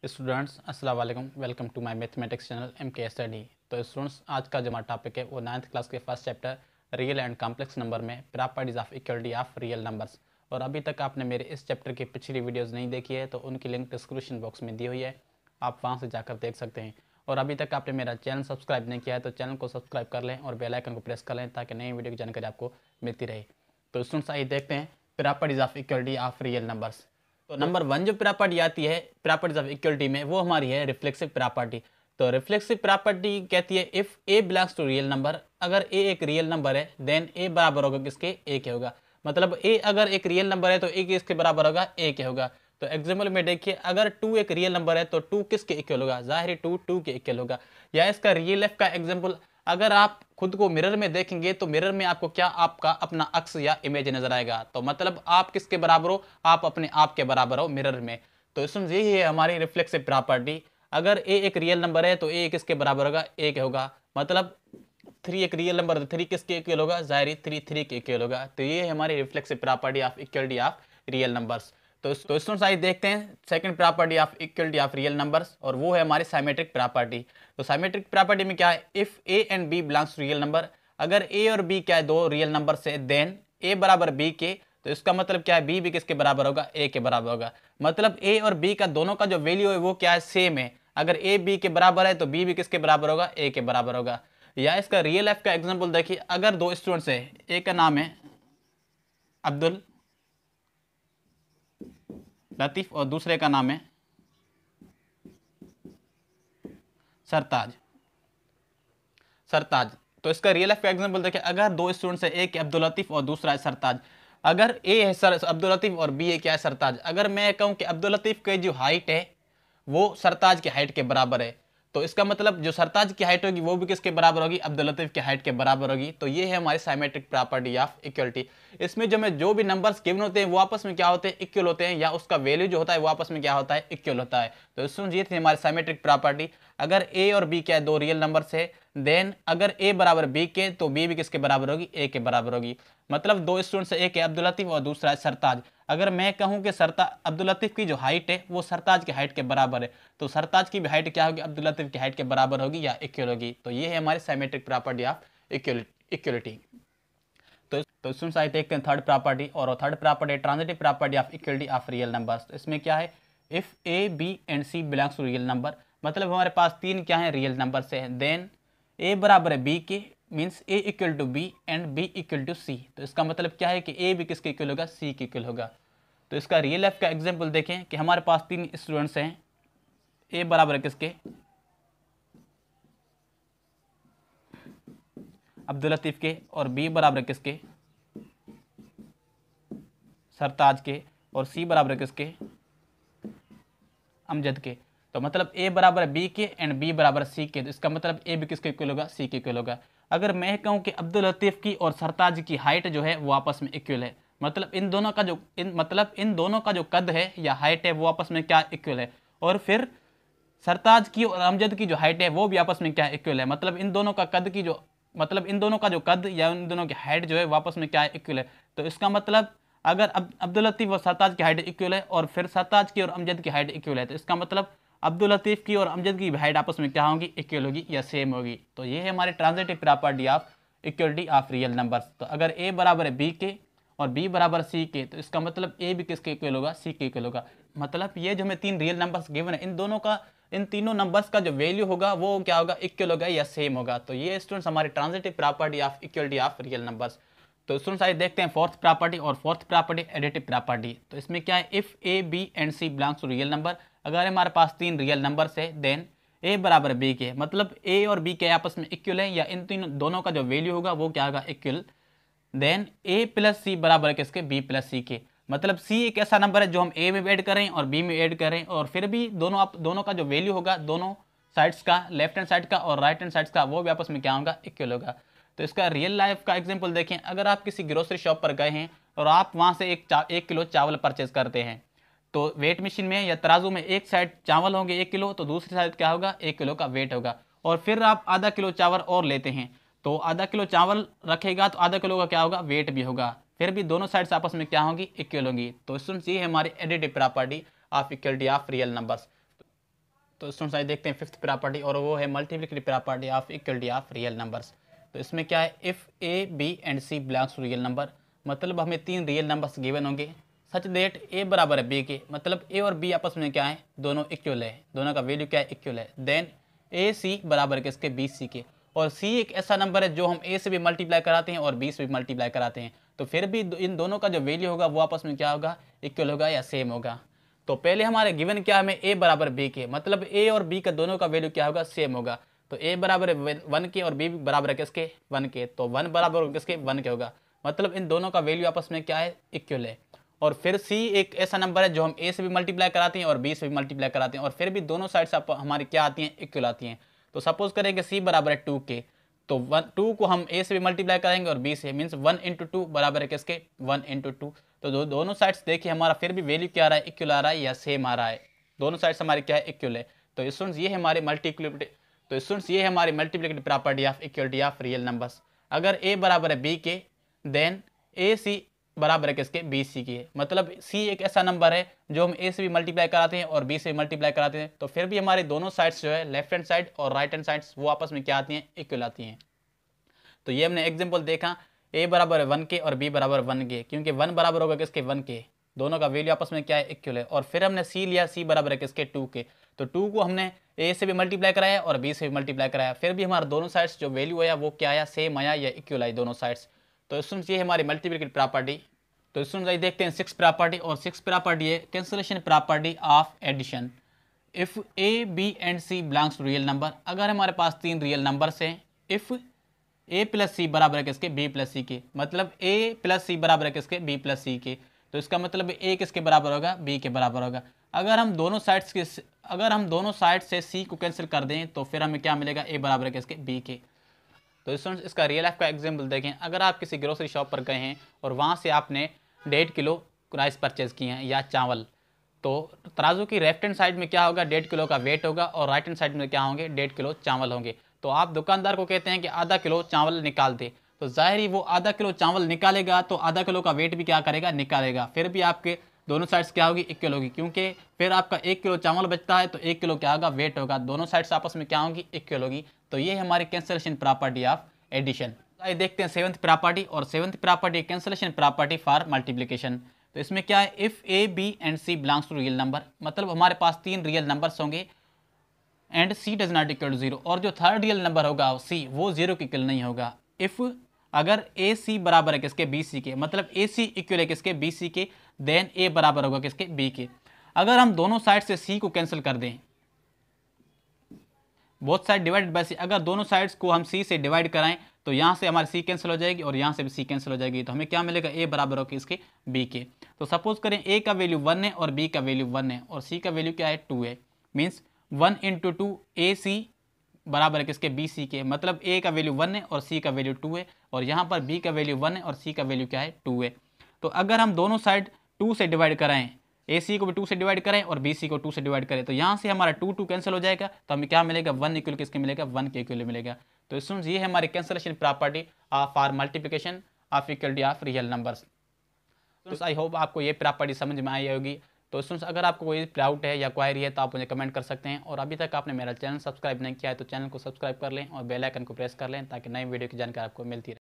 Students अस्सलाम वालेकुम, welcome to my mathematics channel MK स्टडी। तो स्टूडेंट्स, आज का जो हमारा टॉपिक है वो 9th क्लास के first chapter real and complex number में properties of equality of real numbers. और अभी तक आपने मेरे इस चैप्टर की पिछली वीडियोस नहीं देखी है तो उनकी लिंक डिस्क्रिप्शन बॉक्स में दी हुई है, आप वहाँ से जाकर देख सकते हैं। और अभी तक आपने मेरा चैनल सब्सक्राइब नहीं किया है तो चैनल को सब्सक्राइब कर लें और बेल आइकन को प्रेस कर लें ताकि नई वीडियो की जानकारी आपको मिलती रहे। तो स्टूडेंट्स, आइए देखते हैं properties of equality of real numbers. तो नंबर 1 जो प्रॉपर्टी आती है प्रॉपर्टीज ऑफ इक्वलिटी में वो हमारी है रिफ्लेक्सिव प्रॉपर्टी। तो रिफ्लेक्सिव प्रॉपर्टी कहती है if A belongs to real number, अगर ए एक रियल नंबर है देन ए बराबर होगा किसके, ए के होगा। मतलब ए अगर एक रियल नंबर है तो ए किसके बराबर होगा, ए के होगा। तो एग्जाम्पल में देखिए, अगर 2 एक रियल नंबर है तो 2 किसके इक्वल होगा, जाहिर 2 के इक्वल होगा। या इसका रियल लाइफ का एग्जाम्पल, अगर आप खुद को मिरर में देखेंगे तो मिरर में आपको क्या, आपका अपना अक्स या इमेज नजर आएगा। तो मतलब आप किसके बराबर हो, आप अपने आप के बराबर हो मिरर में। तो इसमें यही है हमारी रिफ्लेक्सिव प्रॉपर्टी। अगर ए एक रियल नंबर है तो ए किसके बराबर होगा, ए के होगा। मतलब 3 एक रियल नंबर है तो 3 किसके इक्वल होगा, जाहिर 3 के इक्वल होगा। तो ये है हमारी reflexive property of equality of real numbers. तो स्टूडेंट्स आइए देखते हैं second property of equality of real numbers, और वो है हमारी साइमेट्रिक प्रॉपर्टी। तो साइमेट्रिक प्रॉपर्टी में क्या है, if A and B belongs to real number, अगर ए और बी क्या है, दो रियल नंबर से, देन ए बराबर बी के, तो इसका मतलब क्या है, बी भी किसके बराबर होगा, ए के बराबर होगा। मतलब ए और बी का दोनों का जो वैल्यू है वो क्या है, सेम है। अगर ए बी के बराबर है तो बी भी किसके बराबर होगा, ए के बराबर होगा। या इसका रियल लाइफ का एग्जांपल देखिए, अगर दो स्टूडेंट्स है, एक का नाम है अब्दुल लतीफ और दूसरे का नाम है सरताज। तो इसका रियल लाइफ का एग्जांपल देखिए, अगर दो स्टूडेंट्स है, एक अब्दुल लतीफ और दूसरा है सरताज। अगर ए है सर अब्दुल लतीफ और बी है क्या है, सरताज। अगर मैं कहूं कि अब्दुल लतीफ की जो हाइट है वो सरताज की हाइट के बराबर है, तो इसका मतलब जो सरताज की हाइट होगी वो भी किसके बराबर होगी, अब्दुल लतीफ की हाइट के बराबर होगी। तो ये है हमारी साइमेट्रिक प्रॉपर्टी ऑफ इक्वलिटी। इसमें जो भी नंबर्स गिवन होते हैं वो आपस में क्या होते हैं, इक्वल होते हैं, या उसका वैल्यू जो होता है वो आपस में क्या होता है, इक्वल होता है। तो इसमें ये थी हमारी साइमेट्रिक प्रॉपर्टी। अगर ए और बी क्या है, दो रियल नंबर है, देन अगर ए बराबर बी के तो बी भी किसके बराबर होगी, ए के बराबर होगी। मतलब दो स्टूडेंट्स, एक है अब्दुल लतीफ और दूसरा है सरताज। अगर मैं कहूं कि अब्दुल लतीफ की जो हाइट है वो सरताज की हाइट के बराबर है, तो सरताज की भी हाइट क्या होगी, अब्दुल लतीफ की हाइट के बराबर होगी या इक्वल होगी। तो ये है हमारी साइमेट्रिक प्रॉपर्टी ऑफ इक्वलिटी। तो स्टूडेंट्स आइए देखते हैं थर्ड प्रॉपर्टी, और third property transitive property of equality of real numbers. इसमें क्या है, if A B and C belongs to real number, मतलब हमारे पास तीन क्या है, रियल नंबर से है, देन ए बराबर है बी के, means A equal to B and B equal to C. तो इसका मतलब क्या है कि ए भी किसके इक्वल होगा, सी के इक्वल होगा। तो इसका रियल लाइफ का एग्जांपल देखें कि हमारे पास तीन स्टूडेंट्स हैं, ए बराबर है किसके, अब्दुल लतीफ के, और बी बराबर है किसके, सरताज के, और सी बराबर है किसके, अमजद के। तो मतलब ए बराबर है बी के एंड बी बराबर सी के, तो इसका मतलब ए भी किसके इक्वल होगा, सी के इक्वल होगा। अगर मैं कहूं कि अब्दुल लतीफ की और सरताज की हाइट जो है वो आपस में इक्वल है, मतलब इन दोनों का जो कद है या हाइट है वो आपस में क्या, इक्वल है। और फिर सरताज की और अमजद की जो हाइट है वो भी आपस में क्या, इक्वल है। मतलब इन दोनों का कद या इन दोनों की हाइट जो है वो आपस में क्या है, इक्वल है। तो इसका मतलब अगर अब्दुल लतीफ और सरताज की हाइट इक्वल है और फिर सरताज की और अमजद की हाइट इक्वल है, तो इसका मतलब अब्दुल लतीफ की और अमजद की हाइट आपस में क्या होगी, इक्वल होगी या सेम होगी। तो ये है हमारी transitive property of equality of real numbers. तो अगर ए बराबर है बी के और बी बराबर सी के, तो इसका मतलब ए भी किसके इक्वल होगा, सी के इक्वल होगा। मतलब ये जो हमें तीन रियल नंबर्स गिवन है, इन तीनों नंबर्स का जो वैल्यू होगा वो क्या होगा, इक्वल होगा या सेम होगा। तो ये स्टूडेंट्स हमारी transitive property of equality of real numbers. तो स्टूडेंट्स आइए देखते हैं फोर्थ प्रॉपर्टी, और फोर्थ प्रॉपर्टी एडिटिव प्रॉपर्टी। तो इसमें क्या है, if A B and C belongs to real number, अगर हमारे पास तीन रियल नंबर्स है, देन ए बराबर बी के, मतलब ए और बी के आपस में इक्वल है, या इन तीनों दोनों का जो वैल्यू होगा वो क्या होगा, इक्वल। देन ए प्लस सी बराबर है किसके, बी प्लस सी के। मतलब सी एक ऐसा नंबर है जो हम ए में ऐड करें और बी में ऐड करें, और फिर भी दोनों का जो वैल्यू होगा, दोनों साइड्स का, लेफ्ट हैंड साइड का और राइट हैंड साइड्स का, वो भी आपस में क्या होगा, इक्वल होगा। तो इसका रियल लाइफ का एग्जांपल देखें, अगर आप किसी ग्रोसरी शॉप पर गए हैं और आप वहाँ से एक किलो चावल परचेज करते हैं, तो वेट मशीन में या तराजू में एक साइड चावल होंगे 1 किलो, तो दूसरी साइड क्या होगा, 1 किलो का वेट होगा। और फिर आप आधा किलो चावल और लेते हैं, तो आधा किलो चावल रखेगा तो आधा किलो का क्या होगा, वेट भी होगा। फिर भी दोनों साइड्स आपस में क्या होंगी, इक्वल होंगी। तो इसमें ये हमारी additive property of equality of real numbers. तो स्टूडेंट्स आइए देखते हैं फिफ्थ प्रॉपर्टी, और वो है multiplicative property of equality of real numbers. तो इसमें क्या है, if A B and C belongs to real number, मतलब हमें 3 रियल नंबर्स गिवन होंगे सच दैट ए बराबर है बी के, मतलब ए और बी आपस में क्या है, दोनों इक्वल है, दोनों का वैल्यू क्या है, इक्वल है। देन ए सी बराबर है किसके, बी सी के, और सी एक ऐसा नंबर है जो हम ए से भी मल्टीप्लाई कराते हैं और बी से भी मल्टीप्लाई कराते हैं, तो फिर भी इन दोनों का जो वैल्यू होगा वो आपस में क्या होगा, इक्वल होगा या सेम होगा। तो पहले हमारे गिवन क्या, हमें ए बराबर बी के, मतलब ए और बी का दोनों का वैल्यू क्या होगा, सेम होगा। तो ए बराबर है 1 के और बी बराबर है किसके, 1 के, तो 1 बराबर किसके, 1 के होगा, मतलब इन दोनों का वैल्यू आपस में क्या है, इक्वल है। और फिर सी एक ऐसा नंबर है जो हम ए से भी मल्टीप्लाई कराते हैं और बी से भी मल्टीप्लाई कराते हैं, और फिर भी दोनों साइड से हमारी क्या आती हैं, इक्वल आती हैं। तो सपोज करें कि सी बराबर है 2 के, तो 2 को हम ए से भी मल्टीप्लाई करेंगे और बी से, मीन्स 1 इंटू 2 बराबर है किसके, 1 इंटू 2। तो दोनों साइड्स देखिए हमारा फिर भी वैल्यू क्या आ रहा है, इक्वल आ रहा है या सेम आ रहा है, दोनों साइड्स हमारी क्या है, इक्वल है। तो स्टूडेंट्स ये है हमारी multiplicative property of equality of real numbers. अगर ए बराबर है बी के, देन ए सी बराबर है किसके, बी सी के, मतलब सी एक ऐसा नंबर है जो हम ए से भी मल्टीप्लाई कराते हैं और बी से भी मल्टीप्लाई कराते हैं, तो फिर भी हमारे दोनों साइड्स जो है, लेफ्ट हैंड साइड और राइट हैंड साइड्स, वो आपस में क्या आती हैं, इक्वल आती हैं। तो ये हमने एग्जांपल देखा, ए बराबर है 1 के और बी बराबर 1 के, क्योंकि 1 बराबर होगा किसके, 1 के, दोनों का वैल्यू आपस में क्या है, इक्वल है। और फिर हमने सी लिया, सी बराबर है किसके, 2 के, तो 2 को हमने ए से भी मल्टीप्लाई कराया और बी से भी मल्टीप्लाई कराया, फिर भी हमारा दोनों साइड्स जो वैल्यू आया वो क्या आया, सेम आया या इक्वल आई दोनों साइड्स। तो स्टूडेंट्स ये हमारी मल्टीप्लिकेटिव प्रॉपर्टी। तो स्टूडेंट्स देखते हैं 6th प्रॉपर्टी, और 6th प्रॉपर्टी है cancellation property of addition. If A B and C belongs to real number, अगर हमारे पास 3 रियल नंबर्स हैं, इफ ए प्लस सी बराबर है किसके, बी प्लस सी के, मतलब ए प्लस सी बराबर है किसके, बी प्लस सी के, तो इसका मतलब ए किसके बराबर होगा, बी के बराबर होगा। अगर हम दोनों साइड से सी को कैंसिल कर दें तो फिर हमें क्या मिलेगा, ए बराबर है किसके, बी के। तो स्टूडेंट्स इसका रियल लाइफ का एग्जाम्पल देखें, अगर आप किसी ग्रोसरी शॉप पर गए हैं और वहाँ से आपने 1.5 किलो राइस परचेज़ किए हैं या चावल, तो तराजू की लेफ्ट हैंड साइड में क्या होगा, 1.5 किलो का वेट होगा, और राइट हैंड साइड में क्या होंगे, 1.5 किलो चावल होंगे। तो आप दुकानदार को कहते हैं कि आधा किलो चावल निकाल दे, तो जाहिर ही वो आधा किलो चावल निकालेगा तो आधा किलो का वेट भी क्या करेगा, निकालेगा, फिर भी आपके दोनों साइड्स क्या होगी, इक्वल होगी, क्योंकि फिर आपका 1 किलो चावल बचता है तो 1 किलो क्या होगा, वेट होगा, दोनों साइड्स आपस में क्या होगी, इक्वल होगी। तो ये हमारी कैंसलेशन प्रॉपर्टी ऑफ एडिशन। आइए देखते हैं 7th प्रॉपर्टी, और 7th property cancellation property for multiplication. तो इसमें क्या है, if A B and C belongs to real number, मतलब हमारे पास 3 रियल नंबर्स होंगे and C does not equal to 0, और जो थर्ड रियल नंबर होगा सी, वो 0 के इक्वल नहीं होगा। इफ अगर ए सी बराबर है किसके, बी सी के, मतलब ए सी इक्वल है किसके, बी सी के, देन ए बराबर होगा किसके, बी के। अगर हम दोनों साइड से सी को कैंसिल कर दें, बोथ साइड डिवाइडेड बाय सी, अगर दोनों साइड्स को हम सी से डिवाइड कराएं तो यहाँ से हमारी सी कैंसिल हो जाएगी और यहाँ से भी सी कैंसिल हो जाएगी, तो हमें क्या मिलेगा, ए बराबर होगा इसके, बी के। तो सपोज करें ए का वैल्यू 1 है और बी का वैल्यू 1 है और सी का वैल्यू क्या है, 2 है, मीन्स 1 इंटू 2 ए सी बराबर है किसके, बी सी के, मतलब ए का वैल्यू 1 है और सी का वैल्यू 2 है, और यहाँ पर बी का वैल्यू 1 है और सी का वैल्यू क्या है, 2 है। तो अगर हम दोनों साइड 2 से डिवाइड कराएं, ए सी को भी 2 से डिवाइड करें और बी सी को 2 से डिवाइड करें, तो यहाँ से हमारा 2 कैंसिल हो जाएगा, तो हमें क्या मिलेगा, 1 इक्वल किसके मिलेगा, 1 के इक्वल मिलेगा। तो स्टूडेंट्स ये है हमारी cancellation property for multiplication of equality of real numbers. तो आई होप आपको ये प्रॉपर्टी समझ में आई होगी। तो स्टूडेंट्स अगर आपको कोई डाउट है या क्वायरी है तो आप मुझे कमेंट कर सकते हैं, और अभी तक आपने मेरा चैनल सब्सक्राइब नहीं किया है तो चैनल को सब्सक्राइब कर लें और बेल आइकन को प्रेस कर लें ताकि नई वीडियो की जानकारी आपको मिलती रहे।